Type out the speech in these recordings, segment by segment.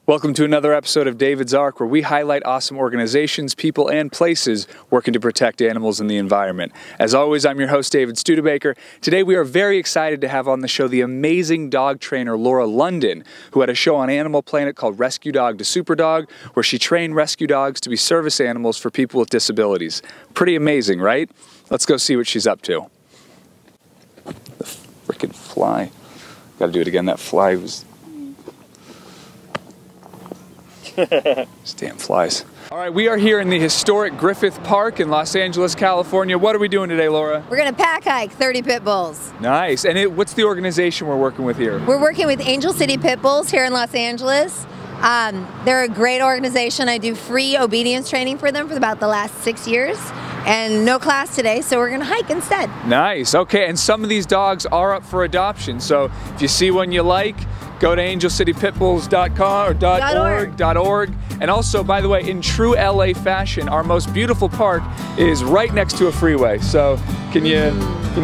Welcome to another episode of David's Ark, where we highlight awesome organizations, people, and places working to protect animals and the environment. As always, I'm your host, David Studebaker. Today, we are very excited to have on the show the amazing dog trainer, Laura London, who had a show on Animal Planet called Rescue Dog to Super Dog, where she trained rescue dogs to be service animals for people with disabilities. Pretty amazing, right? Let's go see what she's up to. The frickin' fly. Gotta do it again. That fly was... These damn flies. All right, we are here in the historic Griffith Park in Los Angeles, California. What are we doing today, Laura? We're going to pack hike 30 pit bulls. Nice. And what's the organization we're working with here? We're working with Angel City Pitbulls here in Los Angeles. They're a great organization. I do free obedience training for them for about the last 6 years. And no class today, so we're going to hike instead. Nice. Okay, and some of these dogs are up for adoption. So if you see one you like, go to angelcitypitbulls.com or .org. And also, by the way, in true LA fashion, our most beautiful park is right next to a freeway. So can you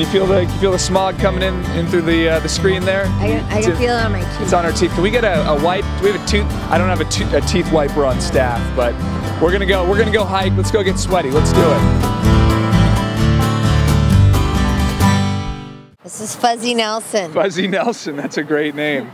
feel the smog coming in through the screen there? I can feel it on my teeth. It's on our teeth. Can we get a wipe? Do we have a tooth? I don't have a teeth wiper on staff, but we're gonna go hike. Let's go get sweaty. Let's do it. This is Fuzzy Nelson. Fuzzy Nelson, that's a great name.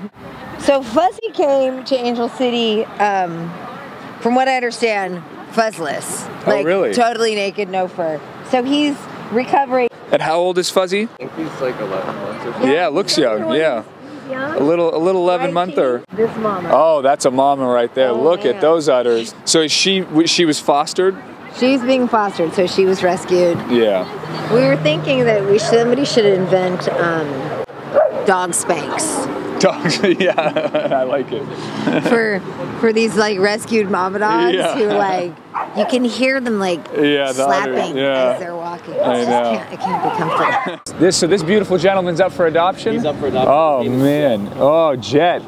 So Fuzzy came to Angel City, from what I understand, fuzzless. Oh, really? Totally naked, no fur. So he's recovering. And how old is Fuzzy? I think he's like 11 months or something. Yeah, looks young, yeah. A little 11-monther. This mama. Oh, that's a mama right there. Oh, Look man. at those udders. So she was fostered? She's being fostered, so she was rescued. Yeah. We were thinking that somebody should invent dog spanks. Dogs, yeah, I like it. for these like rescued mama dogs who like you can hear them like slapping as they're walking. It can't be comfortable. So this beautiful gentleman's up for adoption? He's up for adoption. Oh man, oh Jet.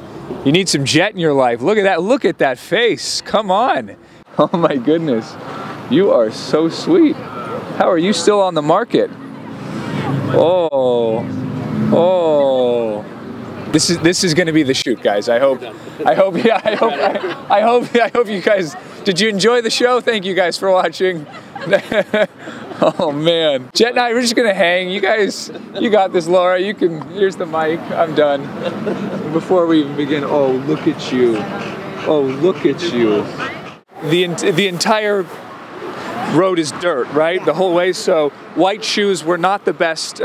You need some Jet in your life. Look at that face. Come on. Oh my goodness. You are so sweet. How are you still on the market? Oh. This is going to be the shoot, guys. I hope you guys, did you enjoy the show? Thank you guys for watching. Oh man. Jet and I, we're just going to hang. You guys, you got this, Laura. Here's the mic. I'm done. Before we even begin, oh, look at you. Oh, look at you. The entire road is dirt, right? The whole way, so white shoes were not the best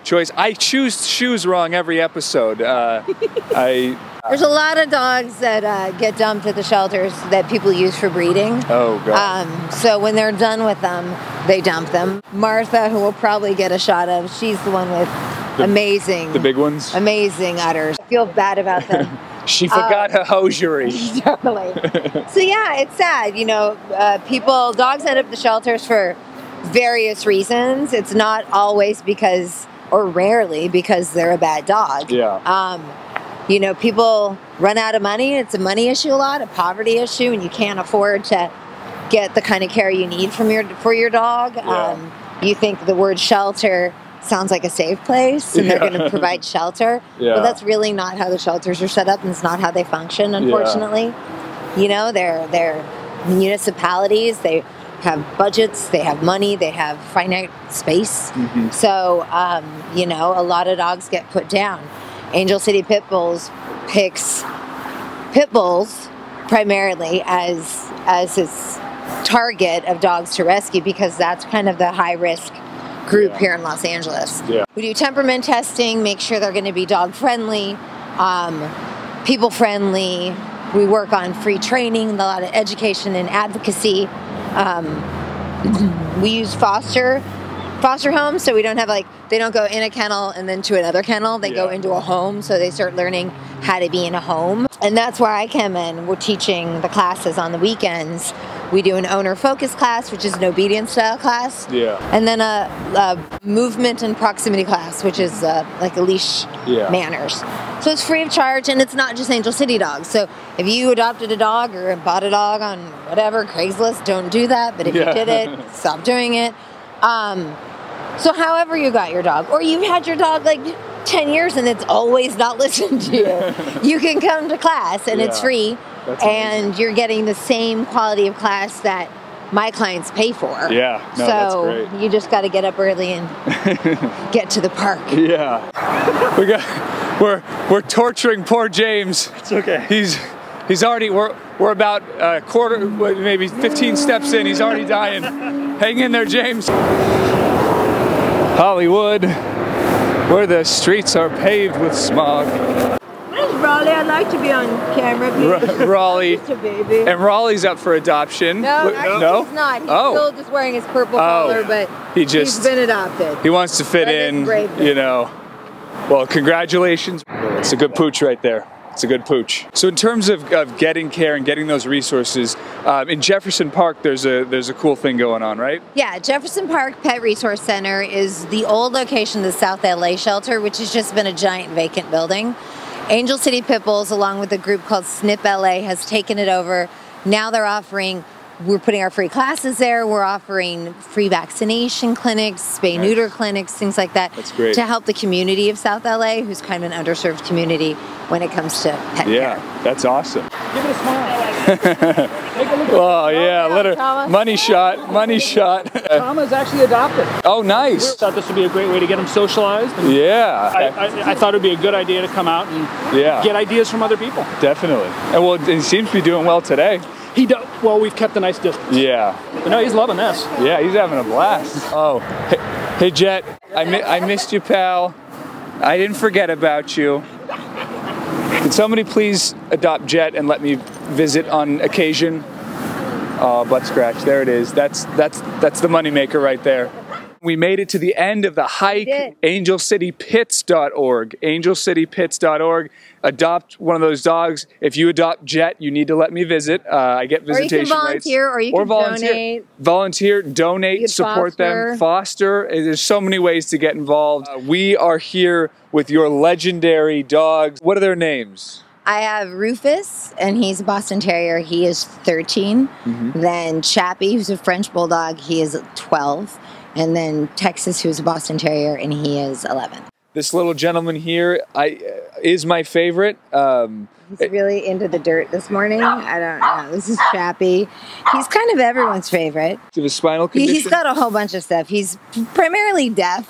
choice. I choose shoes wrong every episode. There's a lot of dogs that get dumped at the shelters that people use for breeding. Oh, God. So when they're done with them, they dump them. Martha, who we'll probably get a shot of, she's the one with the big ones? Amazing udders. I feel bad about them. She forgot her hosiery. Totally. So yeah, it's sad. You know, dogs end up at the shelters for various reasons. It's not always because, or rarely because they're a bad dog. Yeah. You know, people run out of money. It's a money issue a lot, a poverty issue, and you can't afford to get the kind of care you need for your dog. Yeah. You think the word shelter sounds like a safe place, and they're going to provide shelter. Yeah. But that's really not how the shelters are set up, and it's not how they function, unfortunately. Yeah. You know, they're municipalities. They have budgets, they have money, they have finite space. Mm-hmm. So, you know, a lot of dogs get put down. Angel City Pitbulls picks Pitbulls primarily as its target of dogs to rescue because that's kind of the high-risk group here in Los Angeles. Yeah. We do temperament testing, make sure they're going to be dog-friendly, people-friendly. We work on free training, a lot of education and advocacy. We use foster homes, so we don't have they don't go in a kennel and then to another kennel. They go into a home, so they start learning how to be in a home. And that's where I come in. We're teaching the classes on the weekends. We do an owner focus class, which is an obedience style class. Yeah. And then a movement and proximity class, which is like a leash manners. So it's free of charge, and it's not just Angel City dogs. So if you adopted a dog or bought a dog on whatever, Craigslist, don't do that. But if you did it, stop doing it. So however you got your dog, or you've had your dog like 10 years and it's always not listened to you, you can come to class and it's free. and you're getting the same quality of class that my clients pay for. Yeah, no, that's great. You just got to get up early and get to the park. Yeah, we're torturing poor James. It's okay. He's already, we're about a quarter, maybe 15 steps in. He's already dying. Hang in there, James. Hollywood, where the streets are paved with smog. Where's Raleigh? I'd like to be on camera, please. Raleigh. Just a baby. And Raleigh's up for adoption. No, actually he's not. He's still just wearing his purple collar, but he's been adopted. He wants to fit in, you know. Well, congratulations. It's a good pooch right there. It's a good pooch. So in terms of getting care and getting those resources, in Jefferson Park, there's a cool thing going on, right? Yeah, Jefferson Park Pet Resource Center is the old location of the South LA shelter, which has just been a giant vacant building. Angel City Pitbulls, along with a group called SNP LA, has taken it over. Now we're putting our free classes there. We're offering free vaccination clinics, spay-neuter clinics, things like that. That's great. To help the community of South LA, who's kind of an underserved community when it comes to pet care. Yeah, that's awesome. Give it a smile. Oh yeah, let her, money shot. Thomas actually adopted. Oh, nice. Thought this would be a great way to get him socialized. Yeah. I thought it would be a good idea to come out and get ideas from other people. Definitely. And well, he seems to be doing well today. He does. Well, we've kept a nice distance. Yeah. But no, he's loving this. Yeah, he's having a blast. Oh, hey Jet, I missed you, pal. I didn't forget about you. Could somebody please adopt Jet and let me visit on occasion? Oh, butt scratch. There it is. That's the moneymaker right there. We made it to the end of the hike. AngelCityPits.org. AngelCityPits.org. Adopt one of those dogs. If you adopt Jet, you need to let me visit. I get visitation rates. Or you can volunteer, or you can donate. Volunteer, donate, support them, foster. There's so many ways to get involved. We are here with your legendary dogs. What are their names? I have Rufus, and he's a Boston Terrier. He is 13. Then Chappie, who's a French Bulldog. He is 12. And then Texas, who's a Boston Terrier, and he is 11. This little gentleman here is my favorite. He's really into the dirt this morning. I don't know. This is Chappie. He's kind of everyone's favorite. Do you have a spinal condition? He's got a whole bunch of stuff. He's primarily deaf.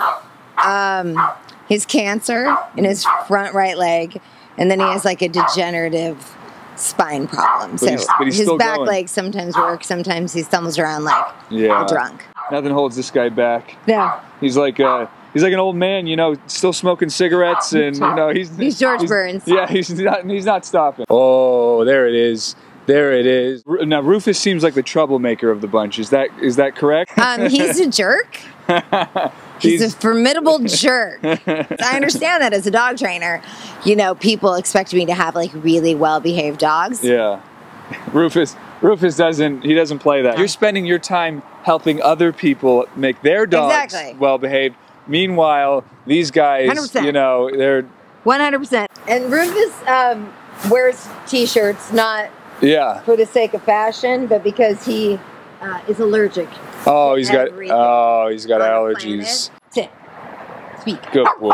His cancer in his front right leg. And then he has like a degenerative spine problem. So his back leg sometimes works. Sometimes he stumbles around like a drunk. Nothing holds this guy back. Yeah. He's like an old man, you know, still smoking cigarettes, and you know he's George Burns. Yeah, he's not stopping. Oh, there it is. There it is. Now Rufus seems like the troublemaker of the bunch. Is that correct? He's a jerk. He's a formidable jerk. I understand that as a dog trainer. You know, people expect me to have like really well-behaved dogs. Yeah. Rufus doesn't play that. You're spending your time helping other people make their dogs well-behaved. Meanwhile, these guys, 100%. You know, they're 100%. And Rufus wears t-shirts not for the sake of fashion, but because he is allergic. Oh, he's got allergies. Sit. Speak. Good boy.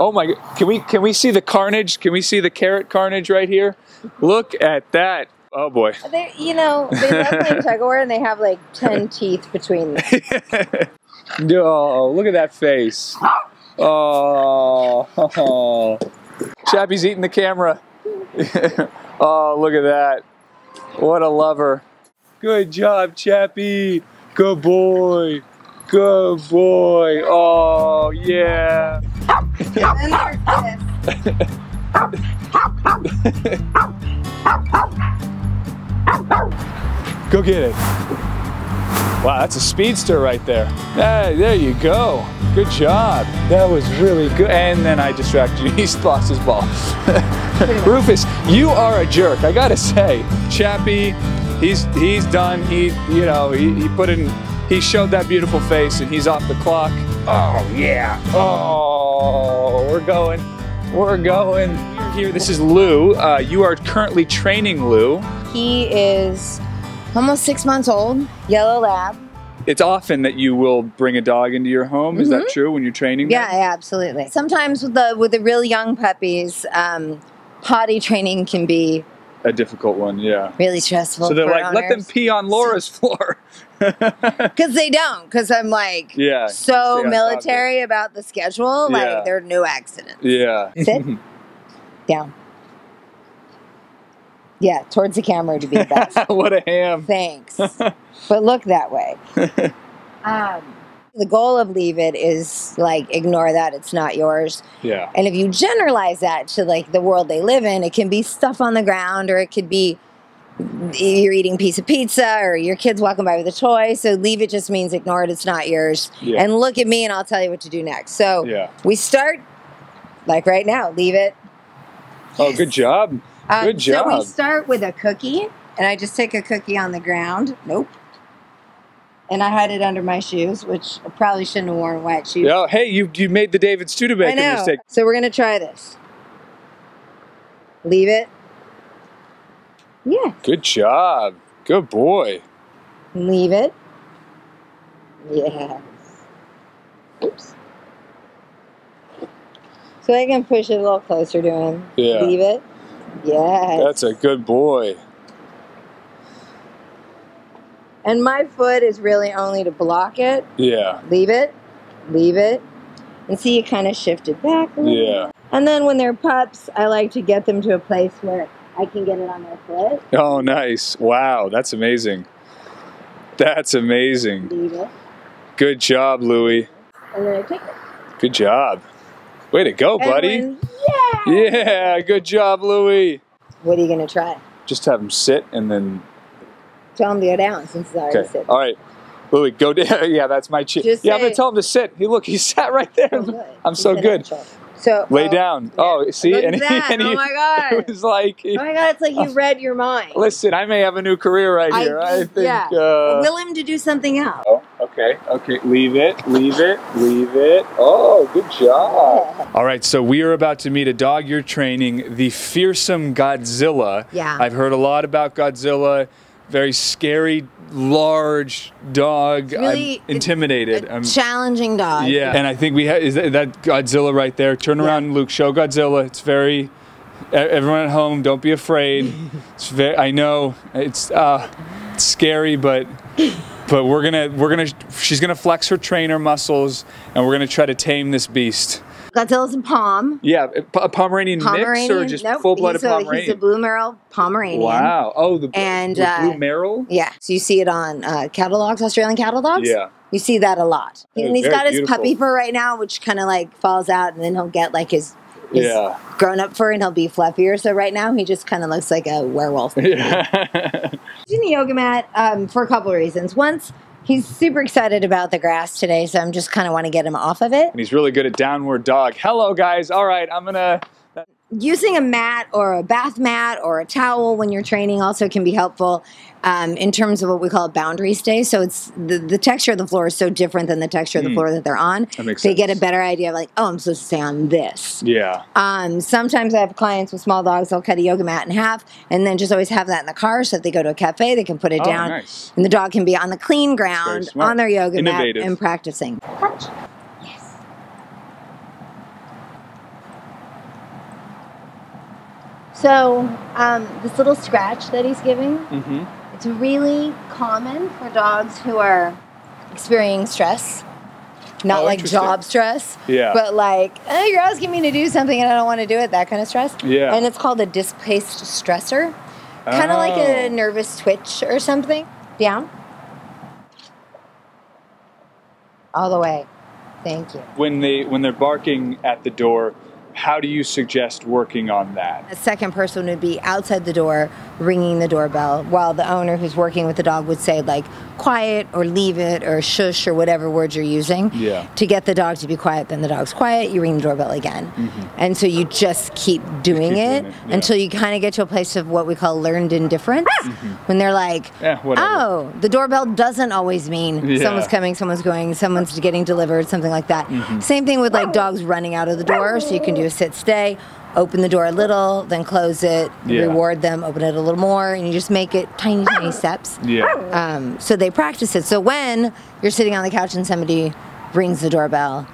Oh my God! Can we see the carnage? Can we see the carrot carnage right here? Look at that! Oh boy! They love playing tug of war, and they have like 10 teeth between them. No, look at that face! Oh, Chappie's eating the camera. Oh, look at that! What a lover! Good job, Chappie! Good boy! Good boy! Oh yeah! Go get it. Wow, that's a speedster right there. Hey, there you go. Good job. That was really good. And then I distracted you. He lost his ball. Rufus, you are a jerk. I gotta say, Chappie, he's done. He put in. He showed that beautiful face, and he's off the clock. Oh yeah. Oh, we're going. We're here. This is Lou. You are currently training Lou. He is almost 6 months old, yellow lab. It's often that you will bring a dog into your home. Is that true when you're training them? Yeah, absolutely. Sometimes with the really young puppies, potty training can be a difficult one, yeah. really stressful. So they're for like, owners. let them pee on Laura's floor. Because they don't. Because I'm like so military about the schedule. Like there are no accidents. Yeah. Sit down. Yeah, towards the camera to be the best. What a ham. Thanks. But look that way. The goal of leave it is like ignore that, it's not yours. Yeah. And if you generalize that to like the world they live in, it can be stuff on the ground, or it could be you're eating a piece of pizza, or your kid's walking by with a toy. So leave it just means ignore it, it's not yours. Yeah. And look at me and I'll tell you what to do next. So we start like right now, leave it. Oh, good job. Good job. So we start with a cookie, and I just take a cookie on the ground. Nope. And I hide it under my shoes, which I probably shouldn't have worn white shoes. Oh, hey, you made the David Studebaker mistake. So we're going to try this. Leave it. Yeah. Good job. Good boy. Leave it. Yes. Oops. So I can push it a little closer to him. Yeah. Leave it. Yes. That's a good boy. And my foot is really only to block it. Yeah. Leave it. Leave it. And see, you kind of shifted back a little. Yeah. And then when they're pups, I like to get them to a place where I can get it on their foot. Oh, nice. Wow, that's amazing. That's amazing. Leave it. Good job, Louie. And then I take it. Good job. Way to go, buddy. Yeah, good job, Louie. What are you going to try? Just have him sit and then... Tell him to go down since he's already sitting. All right. Louie, go down. Yeah, that's my chin. Yeah, I'm going to tell him to sit. Hey, look, he sat right there. I'm so good. So lay down. Yeah. Oh, see? And he, oh my God. It was like... Oh my God, it's like you read your mind. Listen, I may have a new career right here. I think... Yeah. Will him to do something else. Oh, okay. Okay, leave it, leave it, leave it. Oh, good job. Yeah. All right, so we are about to meet a dog you're training, the fearsome Godzilla. Yeah. I've heard a lot about Godzilla. Very scary, large dog. Really, I'm intimidated. I'm challenging dog. Yeah, and I think we have, is that Godzilla right there? Turn around, Luke, show Godzilla. It's very, everyone at home, don't be afraid. It's very, I know, it's scary, but she's gonna flex her trainer muscles, and we're gonna try to tame this beast. Godzilla's a Pom. Yeah, a Pomeranian mix or just full-blooded Pomeranian? He's a blue Merrill Pomeranian. Wow. Oh, the blue Merrill? Yeah. So you see it on cattle dogs, Australian cattle dogs? Yeah. You see that a lot. And he's got his puppy fur right now, which kind of like falls out, and then he'll get like his grown-up fur, and he'll be fluffier. So right now, he just kind of looks like a werewolf. Yeah. He's in the yoga mat for a couple of reasons. Once, he's super excited about the grass today, so I'm just kind of want to get him off of it. And he's really good at downward dog. Hello, guys. All right, I'm going to... Using a mat or a bath mat or a towel when you're training also can be helpful in terms of what we call a boundary stay. So it's the texture of the floor is so different than the texture of the floor that they're on. That makes they sense. Get a better idea of like, oh, I'm supposed to stay on this. Yeah. Sometimes I have clients with small dogs, they'll cut a yoga mat in half and then just always have that in the car so if they go to a cafe, they can put it down. Nice. And the dog can be on the clean ground on their yoga mat and practicing. Touch. So, this little scratch that he's giving, it's really common for dogs who are experiencing stress. Not like job stress, but like, oh, you're asking me to do something and I don't want to do it, that kind of stress. Yeah. And it's called a displaced stressor. Kind of like a nervous twitch or something. Down. All the way. Thank you. When they're barking at the door, how do you suggest working on that? A second person would be outside the door, ringing the doorbell, while the owner who's working with the dog would say like, quiet, or leave it, or shush, or whatever words you're using. Yeah. To get the dog to be quiet, then the dog's quiet, you ring the doorbell again. And so you just keep doing it until you kind of get to a place of what we call learned indifference. When they're like, oh, the doorbell doesn't always mean someone's coming, someone's going, someone's getting delivered, something like that. Same thing with like dogs running out of the door, so you can do a sit, stay, open the door a little, then close it, reward them, open it a little more, and you just make it tiny, tiny steps. So they practice it. So when you're sitting on the couch and somebody rings the doorbell,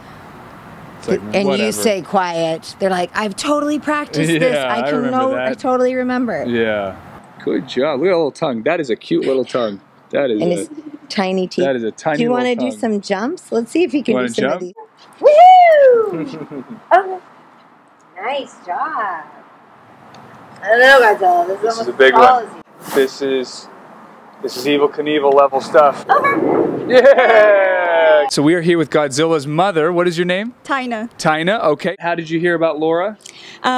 It's like, and whatever. you say quiet. They're like, I've totally practiced this. Yeah, I remember that. I totally remember. Yeah. Good job. Look at that little tongue. That is a cute little tongue. That is And his tiny teeth. That is a tiny Do you want to little do some jumps? Let's see if you can do some jump? of these. Woohoo! Okay. Nice job. I don't know, Godzilla. This is a big one. This is Evel Knievel level stuff. Over. Yeah! So we are here with Godzilla's mother. What is your name? Thaina. Thaina, okay. How did you hear about Laura?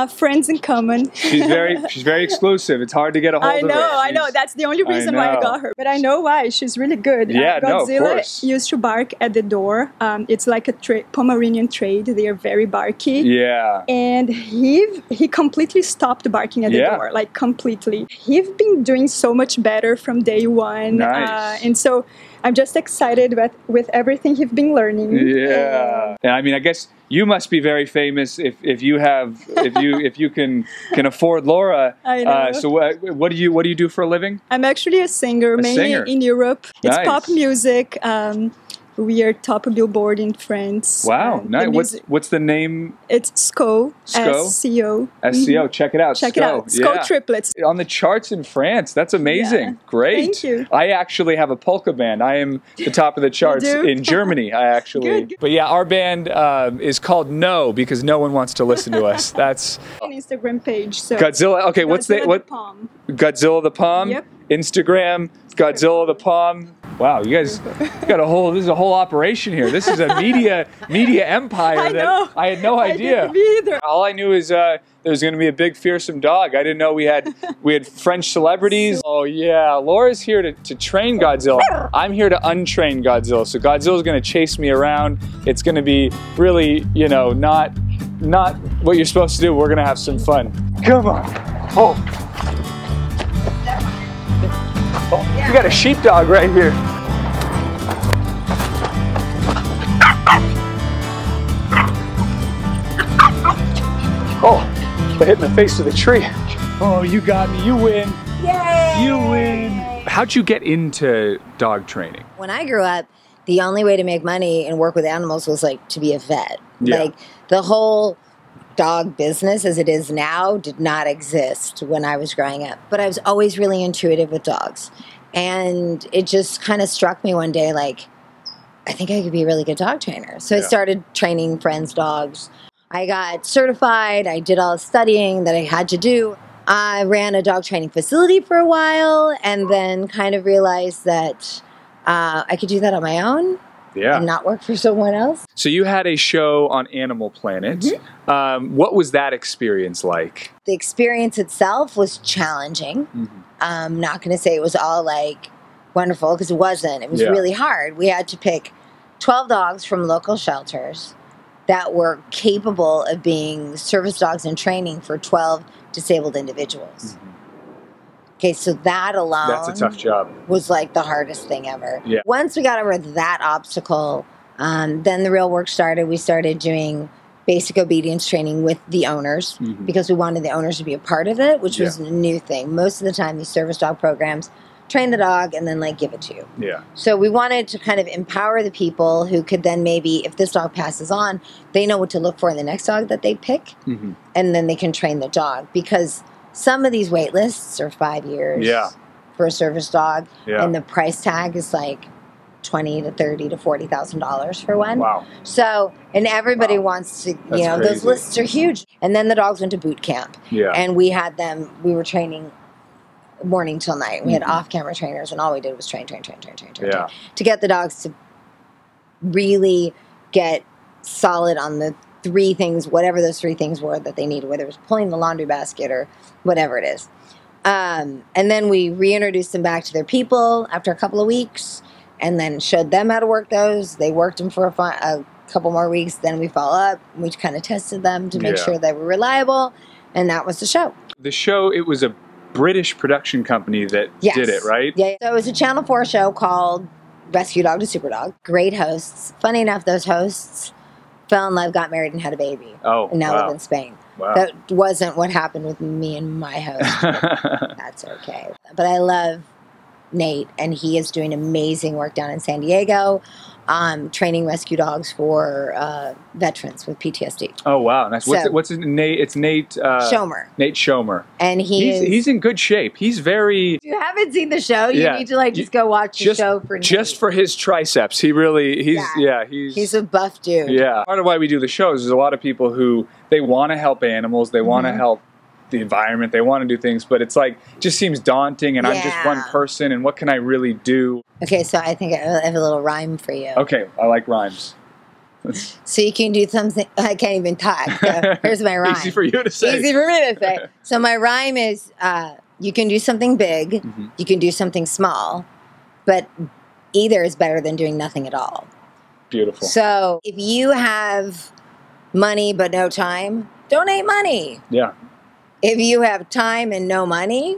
Friends in common. She's very exclusive. It's hard to get a hold of her. I know. That's the only reason why I got her. But I know why. She's really good. Yeah, no, of Godzilla course. used to bark at the door. It's like a Pomeranian trait. They are very barky. Yeah. And he completely stopped barking at the door, like completely. He's been doing so much better from day one. Nice. And so I'm just excited with everything he's been learning. Yeah. And I mean, I guess you must be very famous if you can afford Laura. I know. So what do you do for a living? I'm actually a singer, mainly in Europe. It's pop music. We are top Billboard in France. Wow, nice. What's the name? It's SCO. SCO? SCO. SCO, check it out. Check it out. SCO Triplets. On the charts in France. That's amazing. Yeah. Great. Thank you. I actually have a polka band. I am the top of the charts in Germany. I actually. Good. But yeah, our band is called No because no one wants to listen to us. That's an Instagram page. So Godzilla. Okay, what's the Palm. Godzilla the Palm. Yep. Instagram. Godzilla the Palm. Wow, you guys got this is a whole operation here. This is a media empire. I know. I had no idea. I didn't either. All I knew is there was going to be a big fearsome dog. I didn't know we had French celebrities. Oh yeah, Laura's here to train Godzilla. I'm here to untrain Godzilla. So Godzilla's going to chase me around. It's going to be really, not what you're supposed to do. We're going to have some fun. Come on. Oh, you got a sheepdog right here. Oh, I hit in the face of the tree. Oh, you got me. You win. Yay! You win. How'd you get into dog training? When I grew up, the only way to make money and work with animals was like to be a vet. Yeah. Like the whole dog business as it is now did not exist when I was growing up. But I was always really intuitive with dogs. And it just kind of struck me one day, like, I think I could be a really good dog trainer. So I started training friends' dogs. I got certified. I did all the studying that I had to do. I ran a dog training facility for a while and then kind of realized that I could do that on my own. Yeah. And not work for someone else. So you had a show on Animal Planet. Mm-hmm. What was that experience like? The experience itself was challenging. Mm-hmm. I'm not going to say it was all like wonderful because it wasn't. It was really hard. We had to pick 12 dogs from local shelters that were capable of being service dogs in training for 12 disabled individuals. Mm-hmm. Okay, so that alone That's a tough job. Was like the hardest thing ever. Yeah. Once we got over that obstacle, then the real work started. We started doing basic obedience training with the owners because we wanted the owners to be a part of it, which was a new thing. Most of the time, these service dog programs train the dog and then like give it to you. Yeah. So we wanted to kind of empower the people who could then maybe, if this dog passes on, they know what to look for in the next dog that they pick, and then they can train the dog because some of these wait lists are 5 years for a service dog, and the price tag is like $20,000 to $30,000 to $40,000 for one. Wow. So, and everybody wants to, That's crazy. those lists are huge. And then the dogs went to boot camp. Yeah. And we were training morning till night. We had off-camera trainers, and all we did was train to get the dogs to really get solid on the three things, whatever those three things were that they needed, whether it was pulling the laundry basket or whatever it is. And then we reintroduced them back to their people after a couple of weeks and then showed them how to work those. They worked them for a couple more weeks. Then we follow up. We kind of tested them to make sure they were reliable. And that was the show. The show, it was a British production company that did it, right? Yeah. So it was a Channel 4 show called Rescue Dog to Super Dog. Great hosts. Funny enough, those hosts fell in love, got married, and had a baby. Oh, and now live in Spain. Wow. That wasn't what happened with me and my host. That's okay. But I love Nate, and he is doing amazing work down in San Diego, training rescue dogs for veterans with PTSD. Oh wow! Nice. What's his Nate? It's Nate Schomer. Nate Schomer, and he's in good shape. He's very. If you haven't seen the show, you need to just go watch the show for Nate. Just for his triceps. He's a buff dude. Yeah. Part of why we do the shows is a lot of people who they want to help animals, they want to help the environment, they want to do things, but it's like just seems daunting, and I'm just one person, and what can I really do? Okay, so I think I have a little rhyme for you. Okay, I like rhymes. So you can do something. I can't even talk. So here's my rhyme. Easy for you to say. Easy for me to say. So my rhyme is: you can do something big, you can do something small, but either is better than doing nothing at all. Beautiful. So if you have money but no time, donate money. Yeah. If you have time and no money,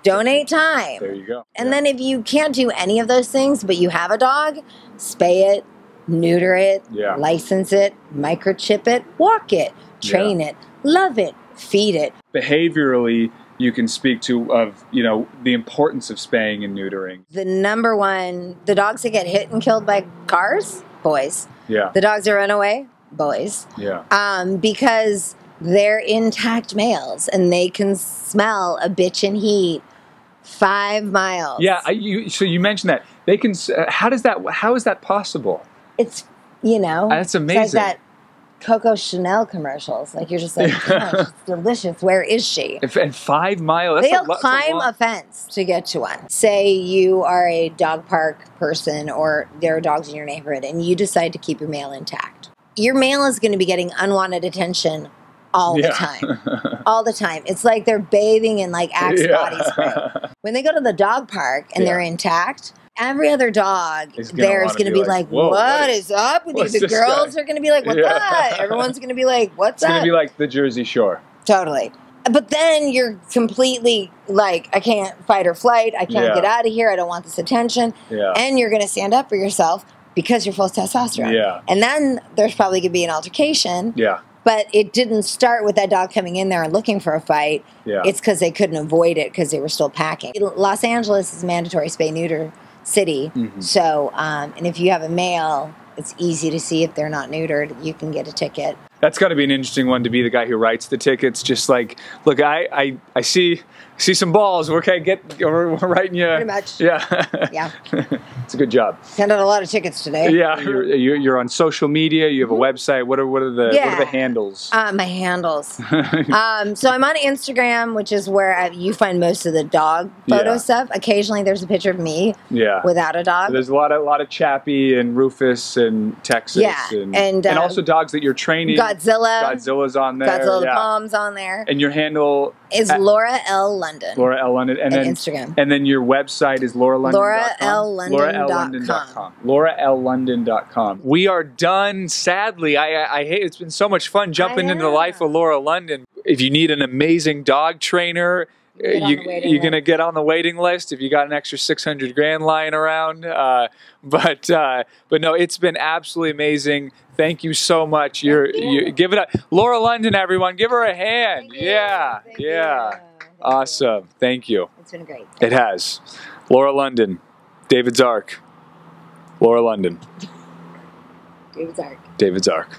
donate time. There you go. And then if you can't do any of those things, but you have a dog, spay it, neuter it, license it, microchip it, walk it, train it, love it, feed it. Behaviorally, you can speak to the importance of spaying and neutering. The number one, the dogs that get hit and killed by cars, boys. Yeah. The dogs that run away, boys. Yeah. Because they're intact males and they can smell a bitch in heat 5 miles. Yeah, so you mentioned that. They can, how is that possible? It's, that's amazing. It's like that Coco Chanel commercials. Like you're just like, gosh, it's delicious. Where is she? And 5 miles. They'll climb a fence to get to one. Say you are a dog park person or there are dogs in your neighborhood and you decide to keep your male intact. Your male is going to be getting unwanted attention all the time. All the time. It's like they're bathing in like Axe body spray. When they go to the dog park and they're intact, every other dog there is going to be like, what is up with you? The girls are going to be like, what's up? Everyone's going to be like, what's up? It's going to be like the Jersey Shore. Totally. But then you're completely like, I can't fight or flight. I can't get out of here. I don't want this attention. Yeah. And you're going to stand up for yourself because you're full of testosterone. Yeah. And then there's probably going to be an altercation. Yeah. But it didn't start with that dog coming in there and looking for a fight. Yeah. It's because they couldn't avoid it because they were still packing. Los Angeles is mandatory spay-neuter city. So, and if you have a male, it's easy to see if they're not neutered. You can get a ticket. That's got to be an interesting one to be the guy who writes the tickets. Just like, look, I see some balls. We're writing you. Pretty much. Yeah. Yeah. It's a good job. Sent out a lot of tickets today. Yeah. You're on social media. You have a website. What are the handles? My handles. So I'm on Instagram, which is where you find most of the dog photo stuff. Occasionally there's a picture of me without a dog. So there's a lot of Chappie and Rufus and Texas. Yeah. And also dogs that you're training. Godzilla's on there. Godzilla the Palm's on there. And your handle is Laura L. London. Laura L. London. And then Instagram. And then your website is LauraLLondon.com. LauraLLondon.com. We are done. Sadly, I hate. It's been so much fun jumping into the life of Laura London. If you need an amazing dog trainer, you're going to get on the waiting list if you got an extra 600 grand lying around. But no, it's been absolutely amazing. Thank you so much. You give it up. Laura London, everyone. Give her a hand. Thank you. Awesome. Thank you. It's been great. It has. Laura London. David Zark. Laura London. David Zark. David Zark.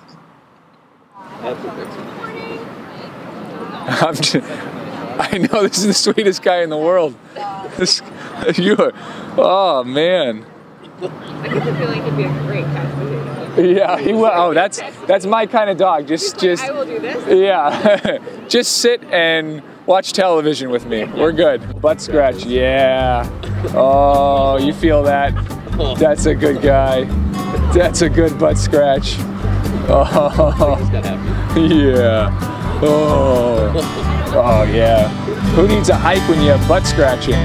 I know, this is the sweetest guy in the world. Oh man. I get the feeling he'd be a great cat. Yeah, he will. Oh, that's my kind of dog. Just I will do this. Yeah. Just sit and watch television with me. We're good. Butt scratch. Yeah. Oh, you feel that? That's a good guy. That's a good butt scratch. Oh. Yeah. Oh. Oh yeah. Who needs a hike when you have butt scratching?